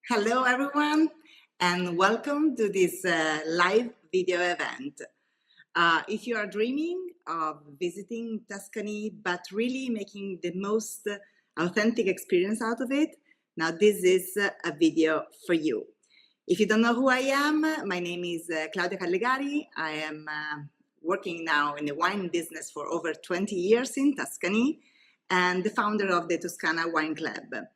Hello, everyone, and welcome to this live video event. If you are dreaming of visiting Tuscany, but really making the most authentic experience out of it, now this is a video for you. If you don't know who I am, my name is Claudia Jill. I am working now in the wine business for over 20 years in Tuscany and the founder of the Toscana Wine Club.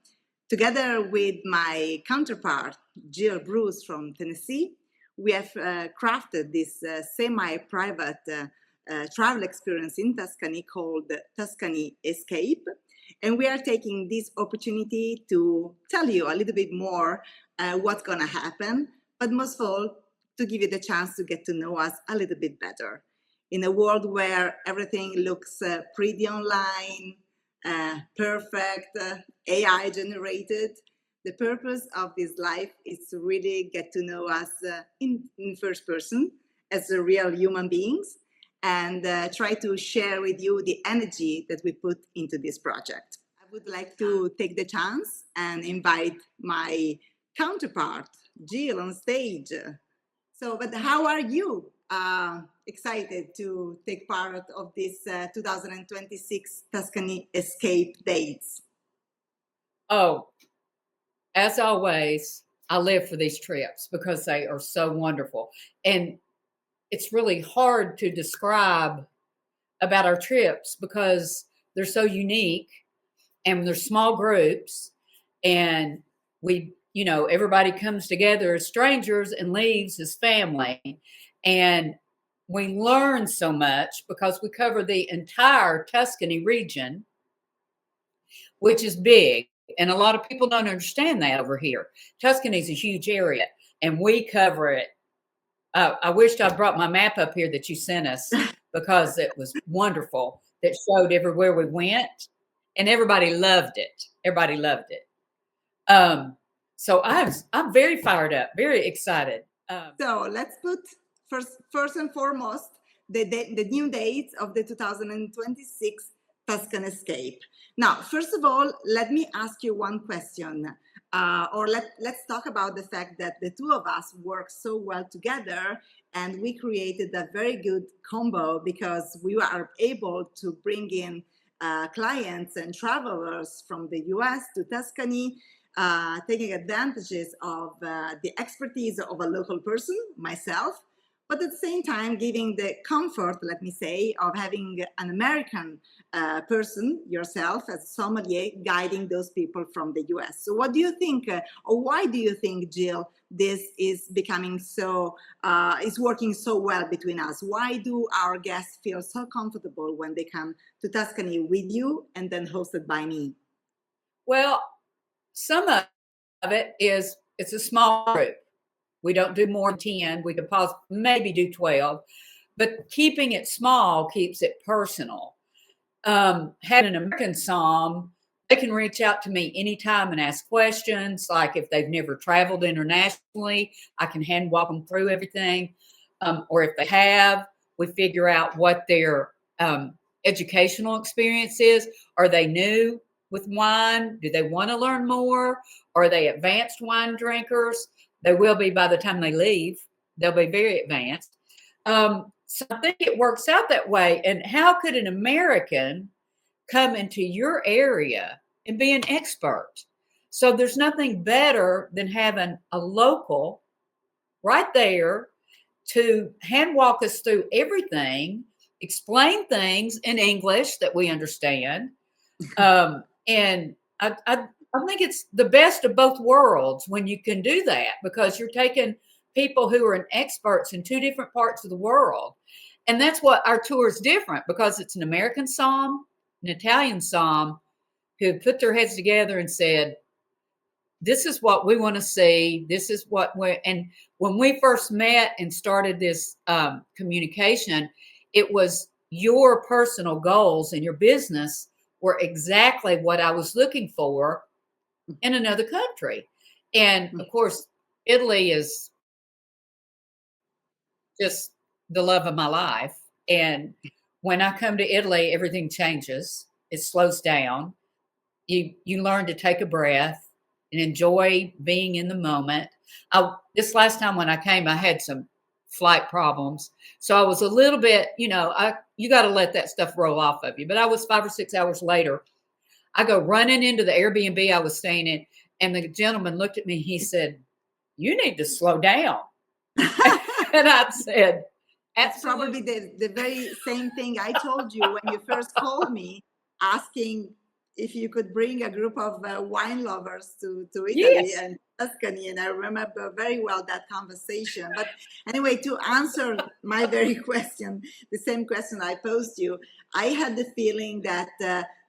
Together with my counterpart, Jill Bruce from Tennessee, we have crafted this semi-private travel experience in Tuscany called Tuscan Escape. And we are taking this opportunity to tell you a little bit more what's going to happen, but most of all, to give you the chance to get to know us a little bit better. In a world where everything looks pretty online, perfect, AI generated. The purpose of this life is to really get to know us in first person as real human beings and try to share with you the energy that we put into this project. I would like to take the chance and invite my counterpart, Jill, on stage. But how are you? Excited to take part of this 2026 Tuscany Escape dates? Oh, as always, I live for these trips because they are so wonderful. And it's really hard to describe about our trips because they're so unique and they're small groups and everybody comes together as strangers and leaves as family. And we learn so much because we cover the entire Tuscany region, which is big. And a lot of people don't understand that over here. Tuscany is a huge area and we cover it. I wished I brought my map up here that you sent us because it was wonderful. That showed everywhere we went and everybody loved it. Everybody loved it. So I'm very fired up, very excited. So let's put first and foremost the new dates of the 2026 Tuscan Escape. Now, first of all, let me ask you one question, let's talk about the fact that the two of us work so well together, and we created a very good combo because we are able to bring in clients and travelers from the US to Tuscany, taking advantages of the expertise of a local person, myself, but at the same time giving the comfort, let me say, of having an American person, yourself, as a sommelier, guiding those people from the US. So what do you think, or why do you think, Jill, this is becoming so, is working so well between us? Why do our guests feel so comfortable when they come to Tuscany with you and then hosted by me? Well, some of it is it's a small group. We don't do more than 10. We could maybe do 12, but keeping it small keeps it personal. Having an American somm, they can reach out to me anytime and ask questions. Like if they've never traveled internationally, I can hand walk them through everything. Or if they have, we figure out what their educational experience is. Are they new with wine? Do they want to learn more? Are they advanced wine drinkers? They will be by the time they leave. They'll be very advanced. So I think it works out that way. And how could an American come into your area and be an expert? So there's nothing better than having a local right there to hand walk us through everything, explain things in English that we understand. And I think it's the best of both worlds when you can do that, because you're taking people who are experts in two different parts of the world. And that's what our tour is different, because it's an American somm, an Italian somm, who put their heads together and said, this is what we want to see. This is what and when we first met and started this communication, it was your personal goals and your business were exactly what I was looking for in another country. And of course, Italy is just the love of my life. And when I come to Italy, everything changes. It slows down. You learn to take a breath. and enjoy being in the moment. This last time when I came, I had some flight problems. So I was a little bit, you got to let that stuff roll off of you. But I was 5 or 6 hours later. I go running into the Airbnb I was staying in, and the gentleman looked at me. He said, "You need to slow down." And I said, It's probably "Absolutely." the very same thing I told you when you first called me, asking if you could bring a group of wine lovers to Italy Yes. and Tuscany. And I remember very well that conversation. But anyway, to answer my very question, the same question I posed you, I had the feeling that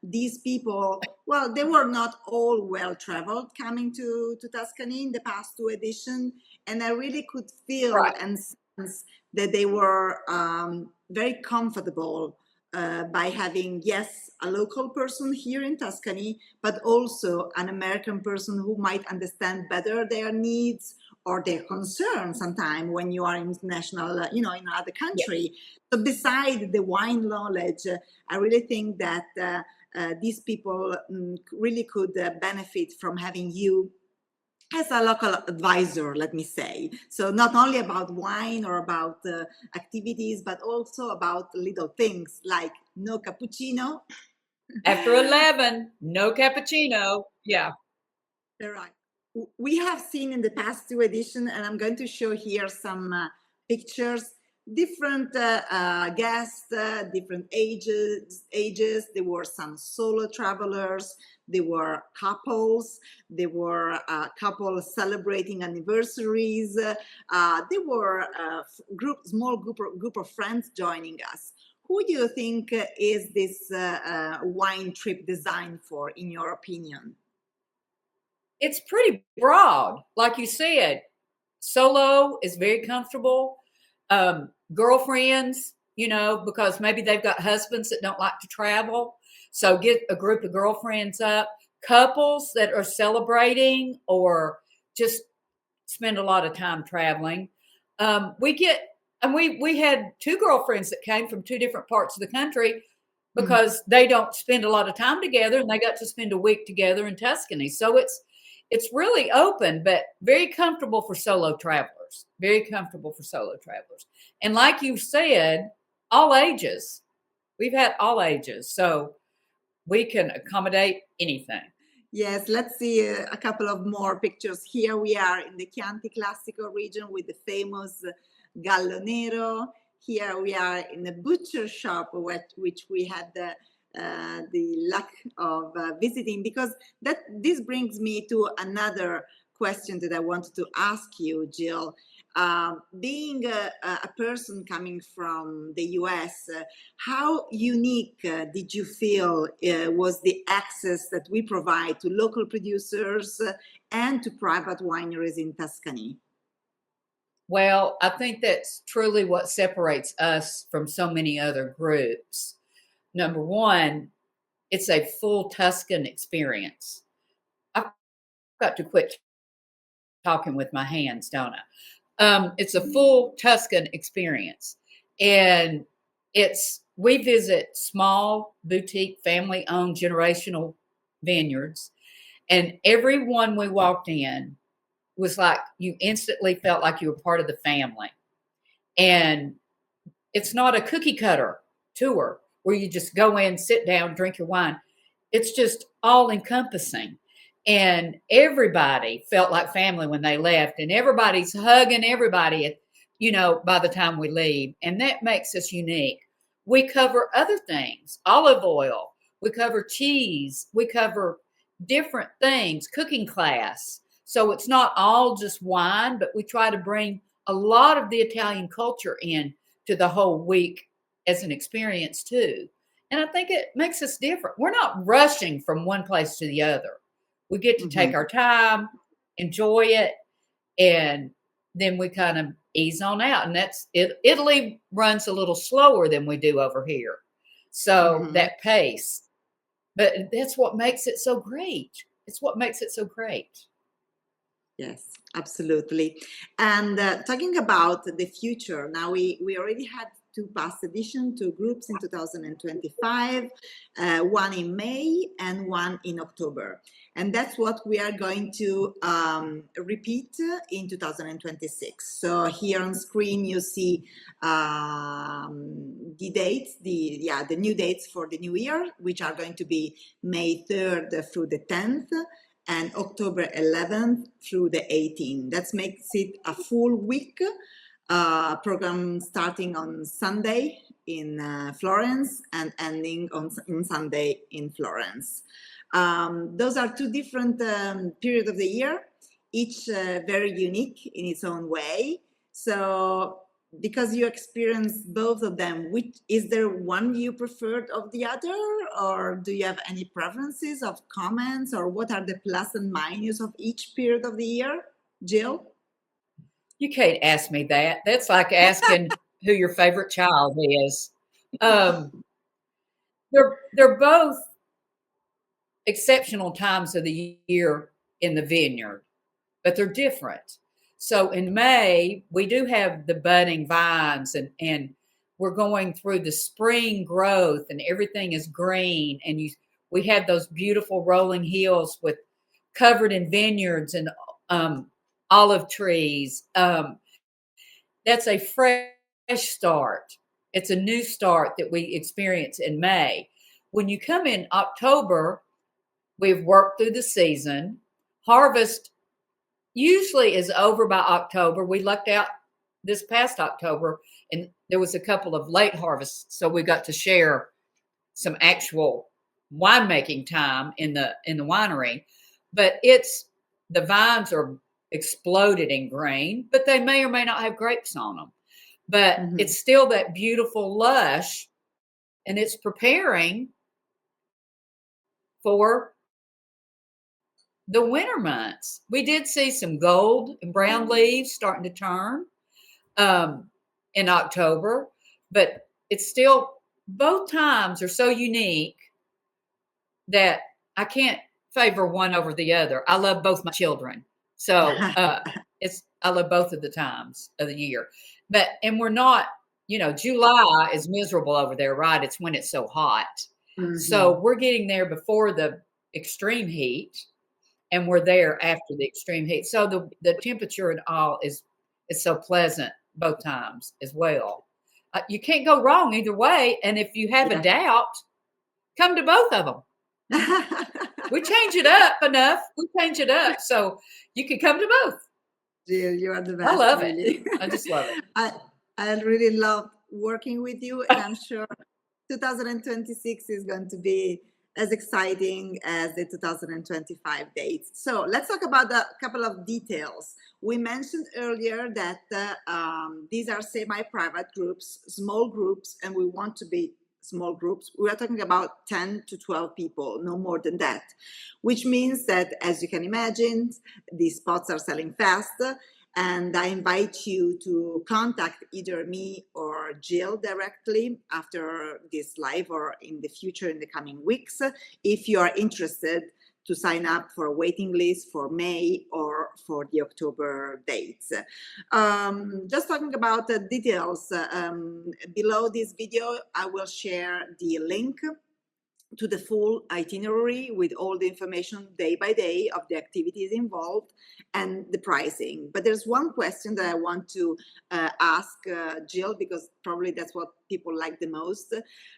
these people, well, they were not all well traveled coming to Tuscany in the past two editions. And I really could feel Right. and sense that they were very comfortable by having, yes, a local person here in Tuscany, but also an American person who might understand better their needs or their concerns sometimes when you are international, in another Yes. country. So beside the wine knowledge, I really think that these people really could benefit from having you as a local advisor, let me say. So not only about wine or about activities, but also about little things like no cappuccino. After 11, no cappuccino. Yeah. All right. We have seen in the past two editions, and I'm going to show here some pictures, different guests, different ages. There were some solo travelers. There were couples. There were couples celebrating anniversaries. There were small group of friends joining us. Who do you think is this wine trip designed for, in your opinion? It's pretty broad. Like you said, solo is very comfortable. Girlfriends, because maybe they've got husbands that don't like to travel. So get a group of girlfriends up. Couples that are celebrating or just spend a lot of time traveling. We had two girlfriends that came from two different parts of the country because they don't spend a lot of time together, and they got to spend a week together in Tuscany. So it's really open, but very comfortable for solo travelers. Very comfortable for solo travelers. And like you said, all ages. We've had all ages, so we can accommodate anything. Yes, let's see a couple of more pictures. Here we are in the Chianti Classico region with the famous Gallo Nero. Here we are in the butcher shop, which we had the luck of visiting, because this brings me to another question that I wanted to ask you, Jill. Being a person coming from the US, how unique did you feel was the access that we provide to local producers and to private wineries in Tuscany? Well, I think that's truly what separates us from so many other groups. Number one, it's a full Tuscan experience. I've got to quit talking with my hands, don't I? It's a full Tuscan experience. And we visit small, boutique, family owned generational vineyards. And every one we walked in was like you instantly felt like you were part of the family. And it's not a cookie cutter tour where you just go in, sit down, drink your wine. It's just all encompassing. And everybody felt like family when they left, and everybody's hugging everybody, by the time we leave. And that makes us unique. We cover other things, olive oil, we cover cheese, we cover different things, cooking class. So it's not all just wine, but we try to bring a lot of the Italian culture in to the whole week as an experience too. And I think it makes us different. We're not rushing from one place to the other. We get to take our time, enjoy it, and then we kind of ease on out. And that's it. Italy runs a little slower than we do over here. So that pace. But that's what makes it so great. It's what makes it so great. Yes, absolutely. And talking about the future, now we already had two past editions, two groups in 2025, one in May and one in October. And that's what we are going to repeat in 2026. So here on screen, you see the dates, the new dates for the new year, which are going to be May 3rd through the 10th and October 11th through the 18th. That makes it a full week program starting on Sunday in Florence and ending on Sunday in Florence. Those are two different periods of the year, each very unique in its own way. So because you experienced both of them, which is there one you preferred of the other, or do you have any preferences of comments, or what are the plus and minus of each period of the year, Jill? You can't ask me that. That's like asking who your favorite child is. They're both exceptional times of the year in the vineyard, but they're different. So in May, we do have the budding vines and we're going through the spring growth and everything is green. And we have those beautiful rolling hills with covered in vineyards and olive trees. That's a fresh start. It's a new start that we experience in May. When you come in October, we've worked through the season. Harvest usually is over by October. We lucked out this past October, and there was a couple of late harvests, so we got to share some actual winemaking time in the winery. But the vines are exploded in green, but they may or may not have grapes on them. But it's still that beautiful lush, and it's preparing for the winter months. We did see some gold and brown leaves starting to turn in October, but it's still, both times are so unique that I can't favor one over the other. I love both my children. So I love both of the times of the year. And we're not, July is miserable over there, right? It's when it's so hot. So we're getting there before the extreme heat, and we're there after the extreme heat. So the temperature and all is so pleasant both times as well. You can't go wrong either way. And if you have a doubt, come to both of them. We change it up enough. We change it up so you can come to both. Jill, you are the best. I love really. it. I just love it. I really love working with you, and I'm sure 2026 is going to be as exciting as the 2025 dates. So let's talk about a couple of details. We mentioned earlier that these are semi-private groups, small groups, and we want to be small groups. We are talking about 10 to 12 people, no more than that, which means that, as you can imagine, these spots are selling fast. And I invite you to contact either me or Jill directly after this live or in the future, in the coming weeks, if you are interested to sign up for a waiting list for May or for the October dates. Just talking about the details, below this video, I will share the link to the full itinerary with all the information day by day of the activities involved and the pricing. But there's one question that I want to ask Jill, because probably that's what people like the most.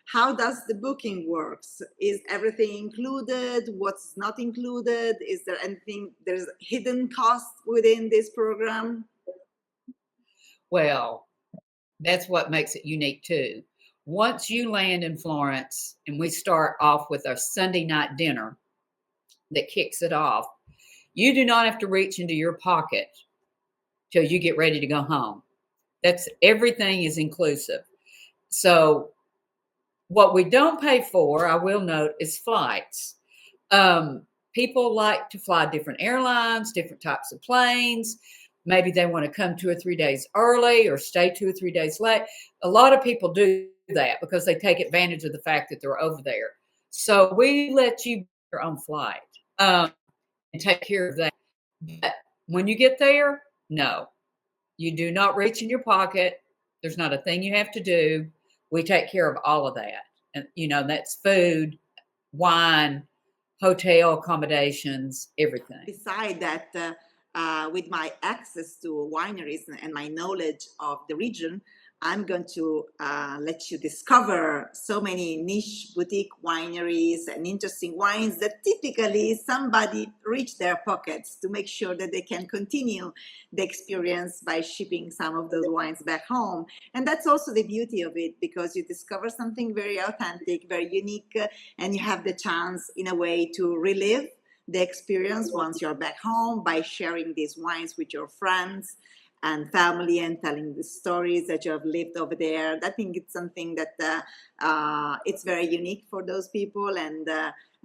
How does the booking works? Is everything included? What's not included? Is there anything, there's hidden costs within this program? Well, that's what makes it unique too. Once you land in Florence and we start off with our Sunday night dinner that kicks it off, you do not have to reach into your pocket till you get ready to go home. Everything is inclusive. So what we don't pay for, I will note, is flights. People like to fly different airlines, different types of planes. Maybe they want to come 2 or 3 days early or stay 2 or 3 days late. A lot of people do that because they take advantage of the fact that they're over there. So we let you book your own flight and take care of that. But when you get there, no, you do not reach in your pocket. There's not a thing you have to do. We take care of all of that. And, that's food, wine, hotel accommodations, everything. Beside that, with my access to wineries and my knowledge of the region, I'm going to let you discover so many niche boutique wineries and interesting wines that typically somebody reach their pockets to make sure that they can continue the experience by shipping some of those wines back home. And that's also the beauty of it, because you discover something very authentic, very unique, and you have the chance in a way to relive the experience once you're back home by sharing these wines with your friends and family and telling the stories that you have lived over there. I think it's something that it's very unique for those people, and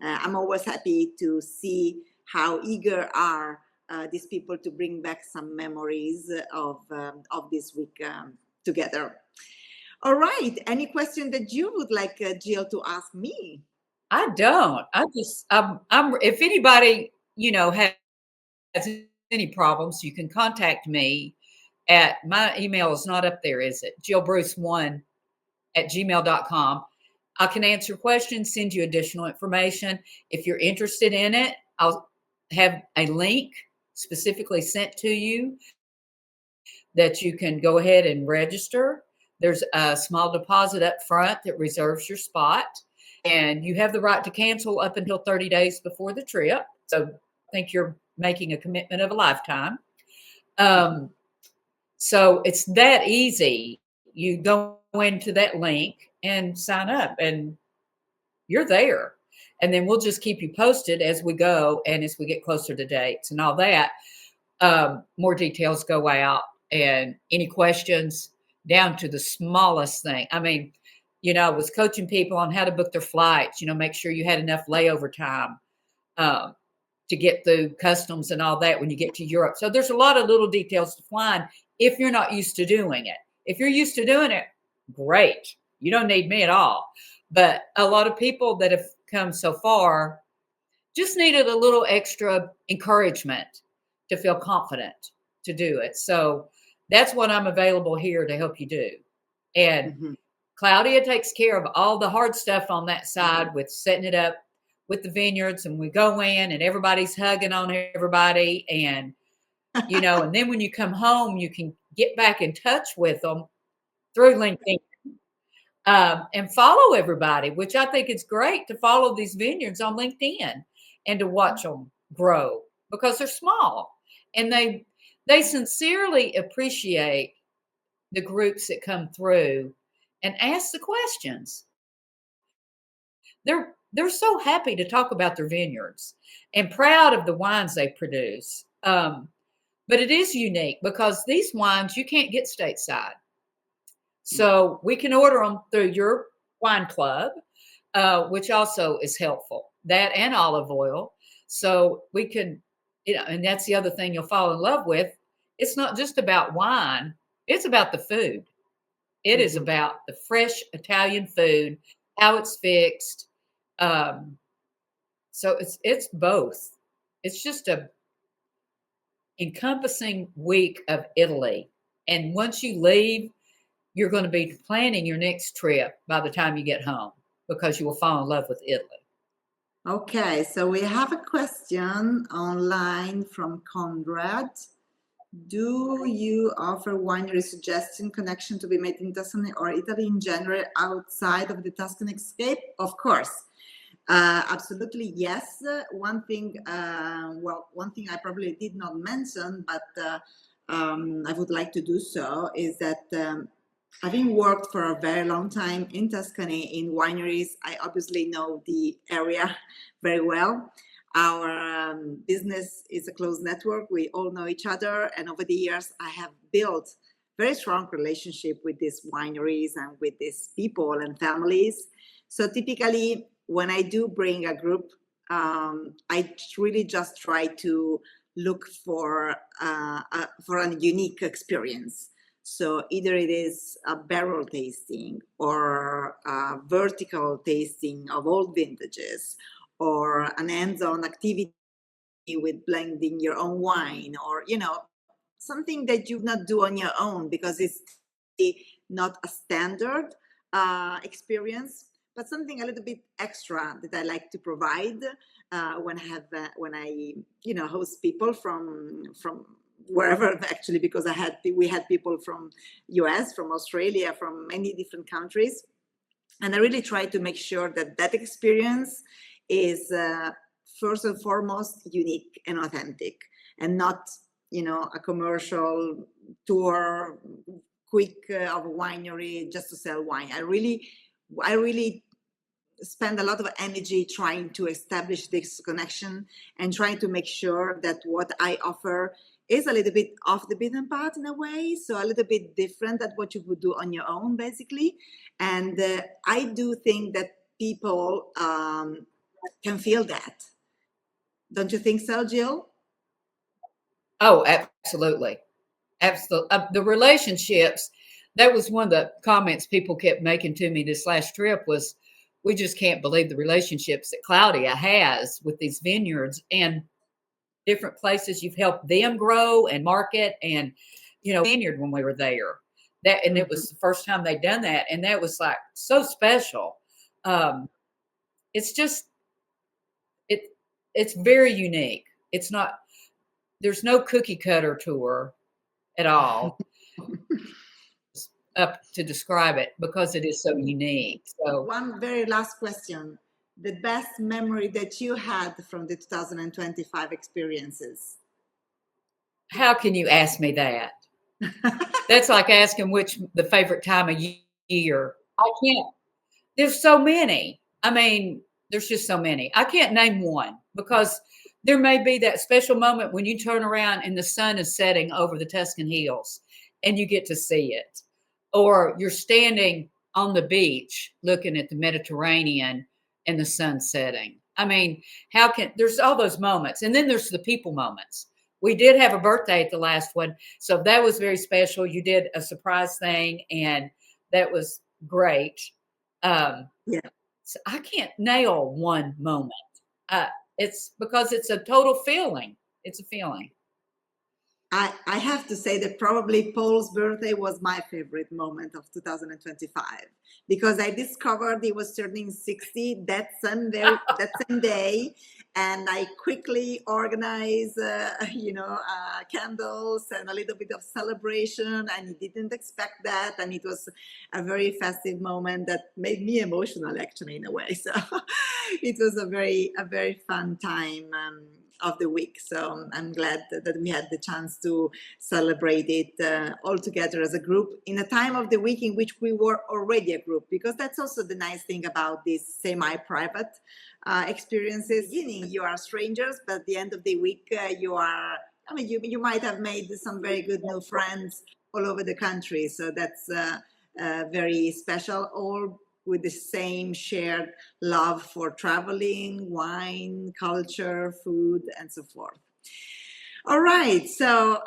I'm always happy to see how eager are these people to bring back some memories of this week together. All right. Any question that you would like Jill to ask me? I don't. I'm if anybody, has any problems, you can contact me at my email is not up there, is it? JillBruce1@gmail.com. I can answer questions, send you additional information. If you're interested in it, I'll have a link specifically sent to you that you can go ahead and register. There's a small deposit up front that reserves your spot, and you have the right to cancel up until 30 days before the trip. So I think you're making a commitment of a lifetime. So it's that easy. You go into that link and sign up, and you're there. And then we'll just keep you posted as we go and as we get closer to dates and all that. More details go out, and any questions down to the smallest thing. I mean, I was coaching people on how to book their flights, make sure you had enough layover time to get through customs and all that when you get to Europe. So there's a lot of little details to flying if you're not used to doing it. If you're used to doing it, great. You don't need me at all. But a lot of people that have come so far just needed a little extra encouragement to feel confident to do it. So that's what I'm available here to help you do. And Claudia takes care of all the hard stuff on that side with setting it up with the vineyards, and we go in and everybody's hugging on everybody. And, and then when you come home, you can get back in touch with them through LinkedIn. And follow everybody, which I think it's great to follow these vineyards on LinkedIn and to watch them grow because they're small, and they sincerely appreciate the groups that come through and ask the questions. They're so happy to talk about their vineyards and proud of the wines they produce. But it is unique because these wines you can't get stateside. So we can order them through your wine club, which also is helpful. That and olive oil. So we can, and that's the other thing you'll fall in love with. It's not just about wine. It's about the food. It is about the fresh Italian food, how it's fixed. So it's both. It's just a encompassing week of Italy. And once you leave, you're going to be planning your next trip by the time you get home because you will fall in love with Italy. Okay, so we have a question online from Conrad. Do you offer winery suggestion connection to be made in Tuscany or Italy in general outside of the Tuscan Escape? Of course. Absolutely, yes. One thing I probably did not mention, but I would like to do so, is that having worked for a very long time in Tuscany in wineries, I obviously know the area very well. Our business is a close network. We all know each other. And over the years, I have built very strong relationship with these wineries and with these people and families. So typically, when I do bring a group, I really just try to look for a unique experience. So either it is a barrel tasting or a vertical tasting of old vintages, or an hands-on activity with blending your own wine, or something that you not do on your own because it's not a standard experience, but something a little bit extra that I like to provide when I host people from wherever, actually, because we had people from US, from Australia, from many different countries, and I really try to make sure that experience is first and foremost unique and authentic, and not a commercial tour quick of a winery just to sell wine. I really spend a lot of energy trying to establish this connection and trying to make sure that what I offer is a little bit off the beaten path in a way, so a little bit different than what you would do on your own, basically. And I do think that people can feel that. Don't you think so, Jill? Oh, absolutely. Absolutely. The relationships, that was one of the comments people kept making to me this last trip was, we just can't believe the relationships that Claudia has with these vineyards and different places. You've helped them grow and market, and vineyard when we were there. And it was the first time they'd done that, and that was like so special. It's just it's very unique. It's not, there's no cookie cutter tour at all up to describe it, because it is so unique. So one very last question: the best memory that you had from the 2025 experiences? how can you ask me that? That's like asking which the favorite time of year. I can't. There's so many. I mean, there's just so many. I can't name one, because there may be that special moment when you turn around and the sun is setting over the Tuscan hills and you get to see it. Or you're standing on the beach looking at the Mediterranean and the sun setting. I mean, there's all those moments. And then there's the people moments. We did have a birthday at the last one, so that was very special. You did a surprise thing, and that was great. Yeah. So I can't nail one moment. It's because it's a total feeling. It's a feeling. I have to say that probably Paul's birthday was my favorite moment of 2025, because I discovered he was turning 60 that same day, and I quickly organized, candles and a little bit of celebration, and he didn't expect that, and it was a very festive moment that made me emotional, actually, in a way. So it was a very fun time of the week. So I'm glad that we had the chance to celebrate it all together as a group in a time of the week in which we were already a group, because that's also the nice thing about these semi-private experiences. You are strangers, but at the end of the week, you might have made some very good new friends all over the country. So that's very special, all with the same shared love for traveling, wine, culture, food, and so forth. All right, so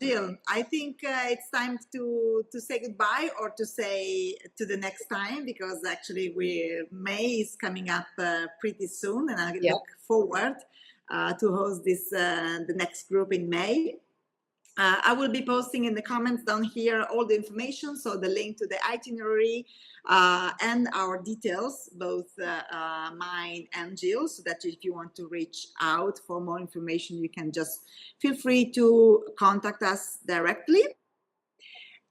Jill, I think it's time to say goodbye, or to say to the next time, because actually May is coming up pretty soon, and I look forward to host the next group in May. I will be posting in the comments down here all the information, so the link to the itinerary and our details, both mine and Jill, so that if you want to reach out for more information, you can just feel free to contact us directly.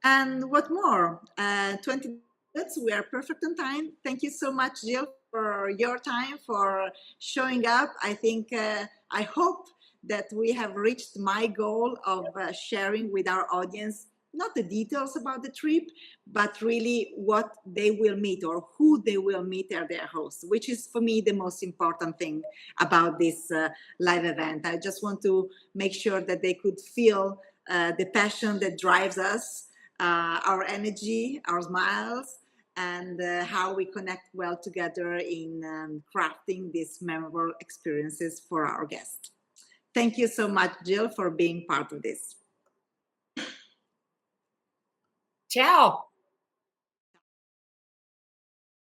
And what more? 20 minutes, we are perfect on time. Thank you so much, Jill, for your time, for showing up. I think, I hope that we have reached my goal of sharing with our audience not the details about the trip, but really what they will meet, or who they will meet as their hosts, which is for me the most important thing about this live event. I just want to make sure that they could feel the passion that drives us, our energy, our smiles, and how we connect well together in crafting these memorable experiences for our guests. Thank you so much, Jill, for being part of this. Ciao.